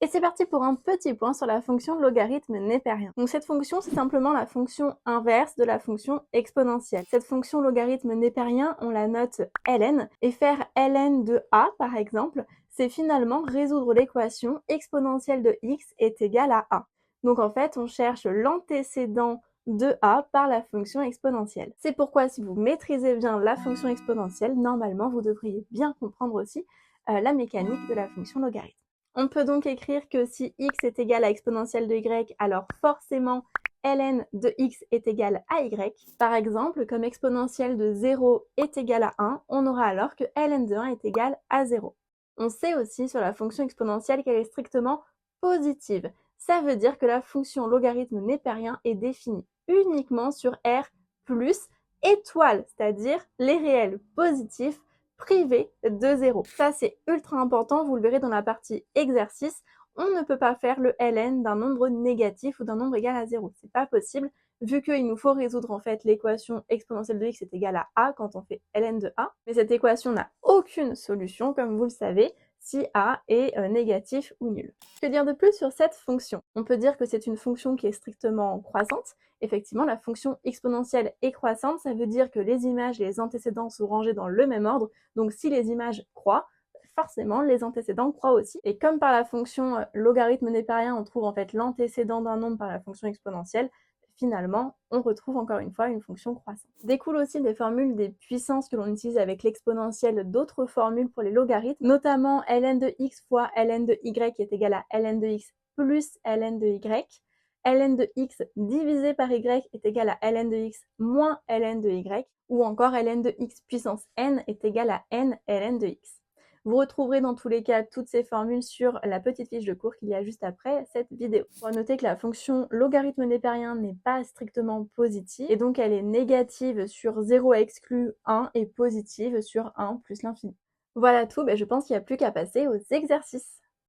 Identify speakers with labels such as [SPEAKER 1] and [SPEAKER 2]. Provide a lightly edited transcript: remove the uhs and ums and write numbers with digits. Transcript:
[SPEAKER 1] Et c'est parti pour un petit point sur la fonction logarithme népérien. Donc cette fonction, c'est simplement la fonction inverse de la fonction exponentielle. Cette fonction logarithme népérien, on la note ln, et faire ln de a, par exemple, c'est finalement résoudre l'équation exponentielle de x est égal à a. Donc en fait, on cherche l'antécédent de a par la fonction exponentielle. C'est pourquoi si vous maîtrisez bien la fonction exponentielle, normalement, vous devriez bien comprendre aussi la mécanique de la fonction logarithme. On peut donc écrire que si x est égal à exponentielle de y, alors forcément ln de x est égal à y. Par exemple, comme exponentielle de 0 est égal à 1, on aura alors que ln de 1 est égal à 0. On sait aussi sur la fonction exponentielle qu'elle est strictement positive. Ça veut dire que la fonction logarithme népérien est définie uniquement sur R plus étoile, c'est-à-dire les réels positifs privé de 0. Ça, c'est ultra important, vous le verrez dans la partie exercice. On ne peut pas faire le ln d'un nombre négatif ou d'un nombre égal à 0. C'est pas possible, vu qu'il nous faut résoudre en fait l'équation exponentielle de x est égale à a quand on fait ln de a. Mais cette équation n'a aucune solution, comme vous le savez, si a est négatif ou nul. Que dire de plus sur cette fonction? On peut dire que c'est une fonction qui est strictement croissante. Effectivement, la fonction exponentielle est croissante, ça veut dire que les images et les antécédents sont rangés dans le même ordre. Donc si les images croient, forcément les antécédents croient aussi. Et comme par la fonction logarithme népérien, on trouve en fait l'antécédent d'un nombre par la fonction exponentielle, finalement, on retrouve encore une fois une fonction croissante. Découle aussi des formules des puissances que l'on utilise avec l'exponentielle d'autres formules pour les logarithmes, notamment ln de x fois ln de y est égal à ln de x plus ln de y, ln de x divisé par y est égal à ln de x moins ln de y, ou encore ln de x puissance n est égal à n ln de x. Vous retrouverez dans tous les cas toutes ces formules sur la petite fiche de cours qu'il y a juste après cette vidéo. On va noter que la fonction logarithme népérien n'est pas strictement positive, et donc elle est négative sur 0 exclu 1 et positive sur 1 plus l'infini. Voilà tout, je pense qu'il n'y a plus qu'à passer aux exercices.